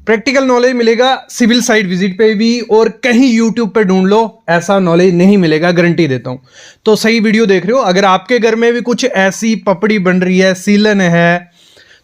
Practical knowledge मिलेगा civil site visit पे भी, और कहीं यूट्यूब पे ढूंढ लो ऐसा नॉलेज नहीं मिलेगा, गारंटी देता हूं। तो सही वीडियो देख रहे हो। अगर आपके घर में भी कुछ ऐसी पपड़ी बन रही है, सीलन है,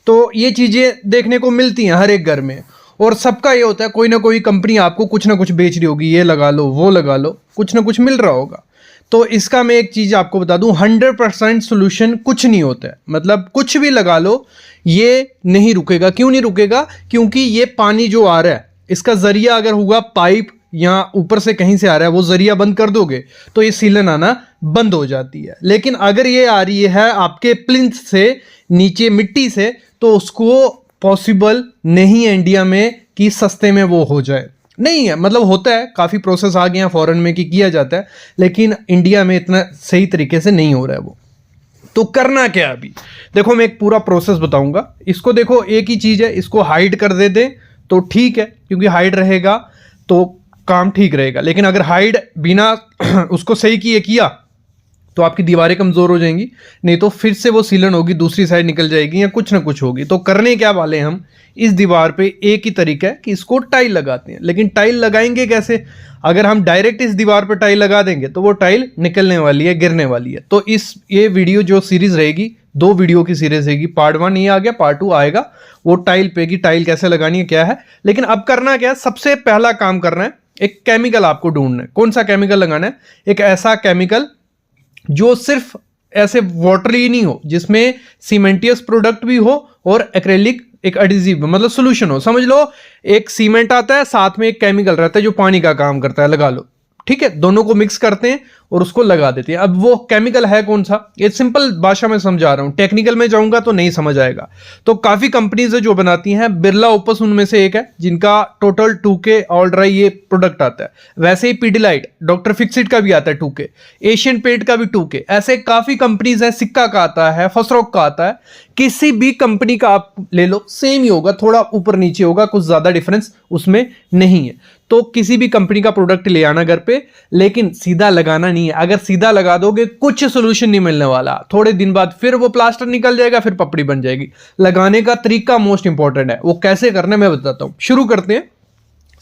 तो ये चीजें देखने को मिलती हैं हर एक घर में, और सबका ये होता है कोई ना कोई कंपनी आपको कुछ ना कुछ बेच रही होगी, ये लगा लो वो लगा लो, कुछ ना कुछ मिल रहा होगा। तो इसका मैं एक चीज़ आपको बता दूं, 100% सोल्यूशन कुछ नहीं होता है। मतलब कुछ भी लगा लो ये नहीं रुकेगा। क्यों नहीं रुकेगा? क्योंकि ये पानी जो आ रहा है इसका जरिया अगर होगा पाइप या ऊपर से कहीं से आ रहा है, वो जरिया बंद कर दोगे तो ये सीलन आना बंद हो जाती है। लेकिन अगर ये आ रही है आपके प्लिंथ से, नीचे मिट्टी से, तो उसको पॉसिबल नहीं है इंडिया में कि सस्ते में वो हो जाए। नहीं है, मतलब होता है, काफ़ी प्रोसेस आ गए हैं फॉरेन में कि किया जाता है, लेकिन इंडिया में इतना सही तरीके से नहीं हो रहा है वो। तो करना क्या है अभी? देखो मैं एक पूरा प्रोसेस बताऊंगा। इसको देखो, एक ही चीज़ है, इसको हाइड कर देते तो ठीक है, क्योंकि हाइड रहेगा तो काम ठीक रहेगा। लेकिन अगर हाइड बिना उसको सही किया तो आपकी दीवारें कमज़ोर हो जाएंगी, नहीं तो फिर से वो सीलन होगी, दूसरी साइड निकल जाएगी या कुछ ना कुछ होगी। तो करने क्या वाले हम, इस दीवार पे एक ही तरीका है कि इसको टाइल लगाते हैं। लेकिन टाइल लगाएंगे कैसे? अगर हम डायरेक्ट इस दीवार पर टाइल लगा देंगे तो वो टाइल निकलने वाली है, गिरने वाली है। तो ये वीडियो जो सीरीज रहेगी, 2 वीडियो की सीरीज रहेगी। पार्ट 1 ये आ गया, पार्ट 2 आएगा, वो टाइल पे की टाइल कैसे लगानी है क्या है। लेकिन अब करना क्या है, सबसे पहला काम करना है, एक केमिकल आपको ढूंढना है। कौन सा केमिकल लगाना है? एक ऐसा केमिकल जो सिर्फ ऐसे वाटरी नहीं हो, जिसमें सीमेंटियस प्रोडक्ट भी हो और एक्रेलिक एक एडिजिव मतलब सोल्यूशन हो। समझ लो एक सीमेंट आता है, साथ में एक केमिकल रहता है जो पानी का काम करता है, लगा लो, ठीक है। दोनों को मिक्स करते हैं और उसको लगा देते हैं। अब वो केमिकल है कौन सा, ये सिंपल भाषा में समझा रहा हूं, टेक्निकल में जाऊंगा तो नहीं समझ आएगा। तो काफी कंपनीज है जो बनाती हैं, बिरला ओपस उनमें से एक है, जिनका टोटल 2K ऑल ड्राई ये प्रोडक्ट आता है। वैसे ही पीडिलाइट, डॉक्टर फिक्सिट का भी आता है 2K, एशियन पेंट का भी 2K, ऐसे काफी कंपनीज है, सिक्का का आता है, फसरोक का आता है। किसी भी कंपनी का आप ले लो सेम ही होगा, थोड़ा ऊपर नीचे होगा, कुछ ज्यादा डिफरेंस उसमें नहीं है। तो किसी भी कंपनी का प्रोडक्ट ले आना घर पे, लेकिन सीधा लगाना नहीं है। अगर सीधा लगा दोगे कुछ सोल्यूशन नहीं मिलने वाला, थोड़े दिन बाद फिर वो प्लास्टर निकल जाएगा, फिर पपड़ी बन जाएगी। लगाने का तरीका मोस्ट इंपॉर्टेंट है, वो कैसे करना है मैं बताता हूं। शुरू करते हैं।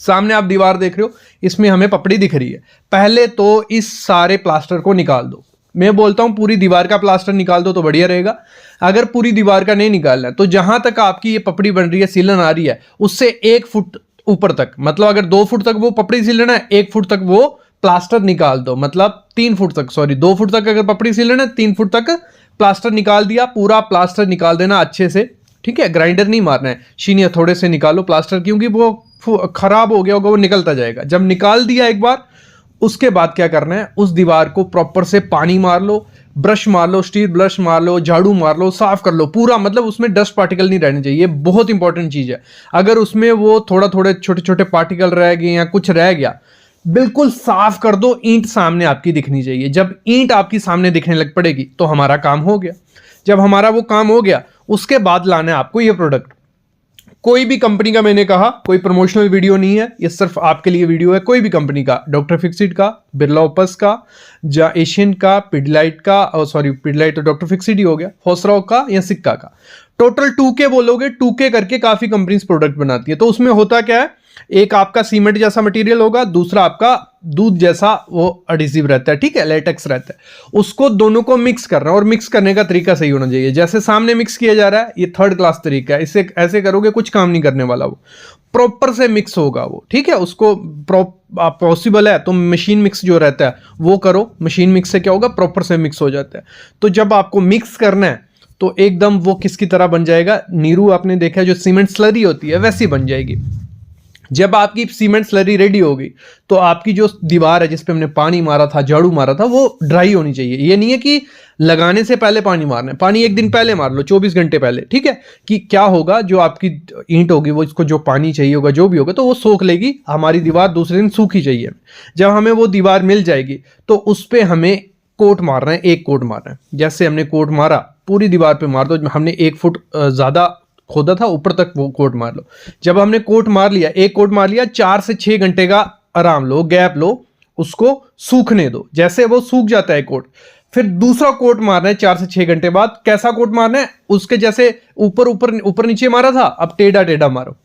सामने आप दीवार देख रहे हो, इसमें हमें पपड़ी दिख रही है। पहले तो इस सारे प्लास्टर को निकाल दो। मैं बोलता हूं पूरी दीवार का प्लास्टर निकाल दो तो बढ़िया रहेगा। अगर पूरी दीवार का नहीं निकालना है तो जहां तक आपकी ये पपड़ी बन रही है, सीलन आ रही है, उससे 1 फुट ऊपर तक, मतलब अगर 2 फुट तक वो पपड़ी सीलन है, 1 फुट तक वो प्लास्टर निकाल दो। मतलब 3 फुट तक, सॉरी 2 फुट तक अगर पपड़ी सीलन है, 3 फुट तक प्लास्टर निकाल दिया। पूरा प्लास्टर निकाल देना अच्छे से, ठीक है। ग्राइंडर नहीं मारना है, शीनिया थोड़े से निकालो प्लास्टर, क्योंकि वो खराब हो गया होगा, वो निकलता जाएगा। जब निकाल दिया एक बार, उसके बाद क्या करना है, उस दीवार को प्रॉपर से पानी मार लो, ब्रश मार लो, स्टील ब्रश मार लो, झाड़ू मार लो, साफ कर लो पूरा। मतलब उसमें डस्ट पार्टिकल नहीं रहने चाहिए, बहुत इंपॉर्टेंट चीज है। अगर उसमें वो थोड़े छोटे छोटे पार्टिकल रह गए या कुछ रह गया, बिल्कुल साफ कर दो। ईंट सामने आपकी दिखनी चाहिए। जब ईंट आपकी सामने दिखने लग पड़ेगी तो हमारा काम हो गया। जब हमारा वो काम हो गया, उसके बाद लाना है आपको ये प्रोडक्ट। कोई भी कंपनी का, मैंने कहा कोई प्रमोशनल वीडियो नहीं है, ये सिर्फ आपके लिए वीडियो है। कोई भी कंपनी का, डॉक्टर फिक्सिट का, बिरला ओपस का, या एशियन का, पिडलाइट का, सॉरी पिडलाइट तो डॉक्टर फिक्सिट ही हो गया, फॉसरॉक का या सिक्का का, टोटल 2K बोलोगे। 2K करके काफी कंपनीज प्रोडक्ट बनाती है। तो उसमें होता क्या है, एक आपका सीमेंट जैसा मटेरियल होगा, दूसरा आपका दूध जैसा वो एडिसिव रहता है, ठीक है, लेटेक्स रहता है। उसको दोनों को मिक्स करना, और मिक्स करने का तरीका सही होना चाहिए। जैसे सामने मिक्स किया जा रहा है, ये 3rd क्लास तरीका है। इससे ऐसे करोगे कुछ काम नहीं करने वाला, वो प्रॉपर से मिक्स होगा वो, ठीक है। उसको पॉसिबल है तो मशीन मिक्स जो रहता है वो करो। मशीन मिक्स से क्या होगा, प्रॉपर से मिक्स हो जाता है। तो जब आपको मिक्स करना है तो एकदम वो किसकी तरह बन जाएगा, नीरू आपने देखा जो सीमेंट स्लरी होती है वैसी बन जाएगी। जब आपकी सीमेंट स्लरी रेडी होगी तो आपकी जो दीवार है जिस पे हमने पानी मारा था, झाड़ू मारा था, वो ड्राई होनी चाहिए। ये नहीं है कि लगाने से पहले पानी मारना है, पानी 1 दिन पहले मार लो, 24 घंटे पहले, ठीक है। कि क्या होगा, जो आपकी ईंट होगी वो, इसको जो पानी चाहिए होगा, जो भी होगा, तो वो सोख लेगी। हमारी दीवार दूसरे दिन सूखी चाहिए। जब हमें वो दीवार मिल जाएगी तो उस पर हमें कोट मारना है, 1 कोट मारना है। जैसे हमने कोट मारा, पूरी दीवार पे मार दो। हमने 1 फुट ज्यादा खोदा था, ऊपर तक वो कोट मार लो। जब हमने कोट मार लिया, 1 कोट मार लिया, 4 से 6 घंटे का आराम लो, गैप लो, उसको सूखने दो। जैसे वो सूख जाता है कोट, फिर दूसरा कोट मारना है 4 से 6 घंटे बाद। कैसा कोट मारना है, उसके जैसे ऊपर ऊपर ऊपर नीचे मारा था, अब टेढ़ा टेढ़ा मारो,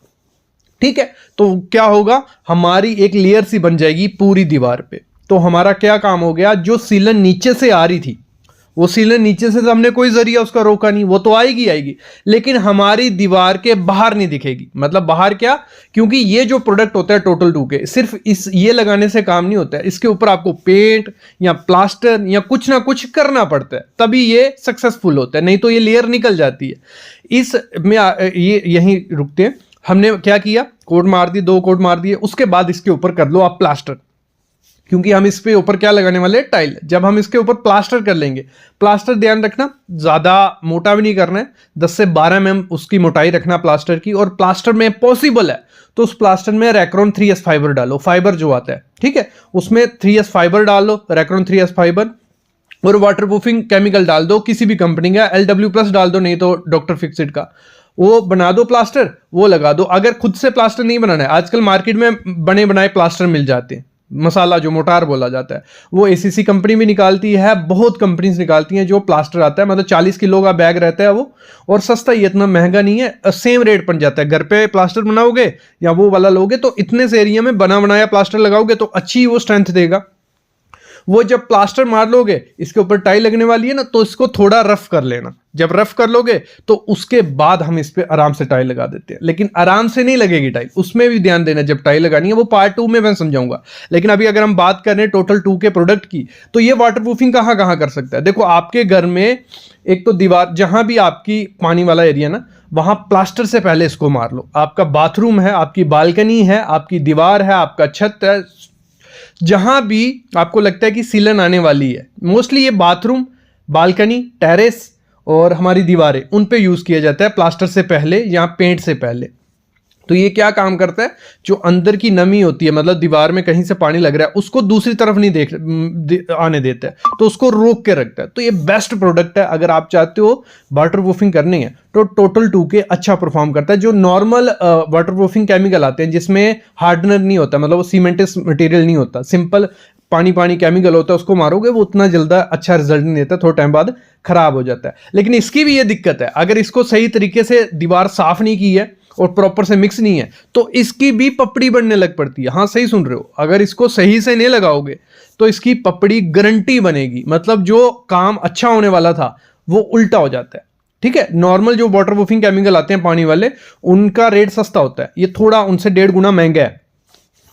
ठीक है, तो क्या होगा, हमारी एक लेयर सी बन जाएगी पूरी दीवार पे। तो हमारा क्या काम हो गया, जो सीलन नीचे से आ रही थी, वो सीलन नीचे से तो हमने कोई जरिया उसका रोका नहीं, वो तो आएगी आएगी, लेकिन हमारी दीवार के बाहर नहीं दिखेगी। मतलब बाहर क्या, क्योंकि ये जो प्रोडक्ट होता है टोटल 2 के, सिर्फ इस ये लगाने से काम नहीं होता है, इसके ऊपर आपको पेंट या प्लास्टर या कुछ ना कुछ करना पड़ता है, तभी ये सक्सेसफुल होता है, नहीं तो ये लेयर निकल जाती है। इस में ये यहीं रुकते हैं। हमने क्या किया, कोट मार दी, 2 कोट मार दिए, उसके बाद इसके ऊपर कर लो आप प्लास्टर, क्योंकि हम इस पे ऊपर क्या लगाने वाले हैं, टाइल। जब हम इसके ऊपर प्लास्टर कर लेंगे, प्लास्टर ध्यान रखना ज्यादा मोटा भी नहीं करना है, 10 से 12 mm उसकी मोटाई रखना प्लास्टर की। और प्लास्टर में पॉसिबल है तो उस प्लास्टर में रैक्रॉन 3S फाइबर डालो, फाइबर जो आता है, ठीक है, उसमें 3S फाइबर डाल लो, रैक्रॉन 3S फाइबर, और वाटरप्रूफिंग केमिकल डाल दो किसी भी कंपनी का, LW+ डाल दो, नहीं तो डॉक्टर फिक्सिट का, वो बना दो प्लास्टर, वो लगा दो। अगर खुद से प्लास्टर नहीं बनाना है, आजकल मार्केट में बने बनाए प्लास्टर मिल जाते हैं, मसाला जो मोटार बोला जाता है, वो ACC कंपनी भी निकालती है, बहुत कंपनीज निकालती हैं जो प्लास्टर आता है, मतलब 40 किलो का बैग रहता है वो, और सस्ता ही, इतना महंगा नहीं है, सेम रेट बन जाता है। घर पे प्लास्टर बनाओगे या वो वाला लोगे तो इतने से एरिया में बना बनाया प्लास्टर लगाओगे तो अच्छी वो स्ट्रेंथ देगा। वो जब प्लास्टर मार लोगे, इसके ऊपर टाइल लगने वाली है ना, तो इसको थोड़ा रफ कर लेना। जब रफ कर लोगे तो उसके बाद हम इस पे आराम से टाइल लगा देते हैं, लेकिन आराम से नहीं लगेगी टाइल, उसमें भी ध्यान देना जब टाइल लगानी है, वो पार्ट 2 में मैं समझाऊंगा। लेकिन अभी अगर हम बात कर रहे हैं टोटल 2 के प्रोडक्ट की, तो ये वाटरप्रूफिंग कहां कहां कर सकता है। देखो, आपके घर में एक तो दीवार, जहां भी आपकी पानी वाला एरिया ना, वहां प्लास्टर से पहले इसको मार लो। आपका बाथरूम है, आपकी बालकनी है, आपकी दीवार है, आपका छत है, जहां भी आपको लगता है कि सीलन आने वाली है, मोस्टली ये बाथरूम, बालकनी, टेरेस और हमारी दीवारें, उन पे यूज किया जाता है प्लास्टर से पहले या पेंट से पहले। तो ये क्या काम करता है, जो अंदर की नमी होती है, मतलब दीवार में कहीं से पानी लग रहा है, उसको दूसरी तरफ नहीं आने देता है, तो उसको रोक के रखता है। तो ये बेस्ट प्रोडक्ट है अगर आप चाहते हो वाटरप्रूफिंग करनी है, तो टोटल 2 के अच्छा परफॉर्म करता है। जो नॉर्मल वाटरप्रूफिंग केमिकल आते हैं जिसमें हार्डनर नहीं होता, मतलब वो सीमेंटस मटेरियल नहीं होता, सिंपल पानी पानी केमिकल होता है, उसको मारोगे वो उतना जल्द अच्छा रिजल्ट नहीं देता, थोड़ा टाइम बाद खराब हो जाता है। लेकिन इसकी भी ये दिक्कत है, अगर इसको सही तरीके से दीवार साफ नहीं की है और प्रॉपर से मिक्स नहीं है, तो इसकी भी पपड़ी बनने लग पड़ती है। हाँ, सही सुन रहे हो, अगर इसको सही से नहीं लगाओगे तो इसकी पपड़ी गारंटी बनेगी, मतलब जो काम अच्छा होने वाला था वो उल्टा हो जाता है। ठीक है, नॉर्मल जो वाटरप्रूफिंग केमिकल आते हैं पानी वाले, उनका रेट सस्ता होता है, ये थोड़ा उनसे 1.5 गुना महंगा है।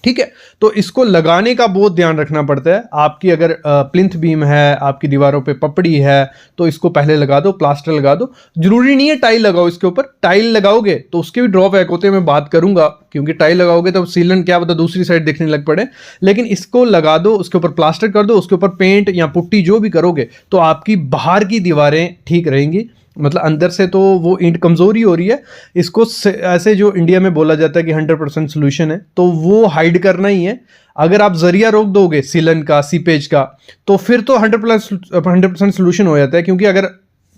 ठीक है, तो इसको लगाने का बहुत ध्यान रखना पड़ता है। आपकी अगर प्लिंथ बीम है, आपकी दीवारों पे पपड़ी है, तो इसको पहले लगा दो, प्लास्टर लगा दो। जरूरी नहीं है टाइल लगाओ इसके ऊपर, टाइल लगाओगे तो उसके भी ड्रॉबैक होते हैं, मैं बात करूंगा, क्योंकि टाइल लगाओगे तो सीलन क्या पता दूसरी साइड दिखने लग पड़े। लेकिन इसको लगा दो, उसके ऊपर प्लास्टर कर दो, उसके ऊपर पेंट या पुट्टी जो भी करोगे, तो आपकी बाहर की दीवारें ठीक रहेंगी। मतलब अंदर से तो वो ईंट कमजोरी हो रही है, इसको ऐसे जो इंडिया में बोला जाता है कि 100% सोल्यूशन है, तो वो हाइड करना ही है। अगर आप जरिया रोक दोगे सीलन का, सीपेज का, तो फिर तो 100% सोल्यूशन हो जाता है। क्योंकि अगर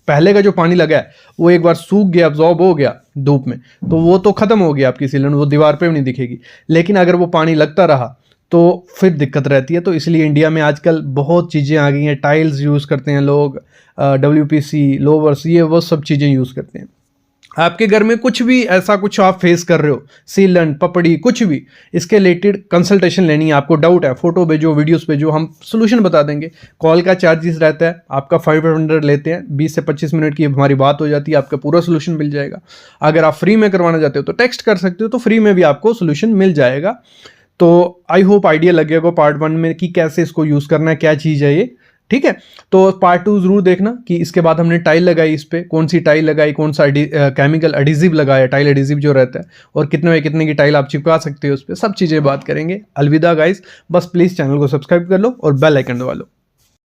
पहले का जो पानी लगा है वो एक बार सूख गया, अब्जॉर्ब हो गया धूप में, तो वो तो खत्म हो गया आपकी सीलन, वो दीवार पे भी नहीं दिखेगी। लेकिन अगर वो पानी लगता रहा तो फिर दिक्कत रहती है। तो इसलिए इंडिया में आजकल बहुत चीज़ें आ गई हैं, टाइल्स यूज़ करते हैं लोग, WPC, लोवर्स, ये वो सब चीज़ें यूज़ करते हैं। आपके घर में कुछ भी ऐसा कुछ आप फेस कर रहे हो, सीलन, पपड़ी, कुछ भी, इसके रिलेटेड कंसल्टेशन लेनी है, आपको डाउट है, फोटो भेजो, वीडियोस भेजो, हम सोल्यूशन बता देंगे। कॉल का चार्जेस रहता है आपका 500 लेते हैं, 20 से 25 मिनट की हमारी बात हो जाती है, आपका पूरा सोल्यूशन मिल जाएगा। अगर आप फ्री में करवाना चाहते हो तो टेक्स्ट कर सकते हो, तो फ्री में भी आपको सोल्यूशन मिल जाएगा। तो आई होप आइडिया लग गया पार्ट 1 में कि कैसे इसको यूज़ करना है, क्या चीज़ है ये। ठीक है, तो पार्ट 2 जरूर देखना कि इसके बाद हमने टाइल लगाई, इस पे कौन सी टाइल लगाई, कौन सा केमिकल एडिजिव लगाया, टाइल एडिजिव जो रहता है, और कितने की टाइल आप चिपका सकते हो उस पर, सब चीज़ें बात करेंगे। अलविदा गाइस, बस प्लीज़ चैनल को सब्सक्राइब कर लो और बेल आइकन दबा लो।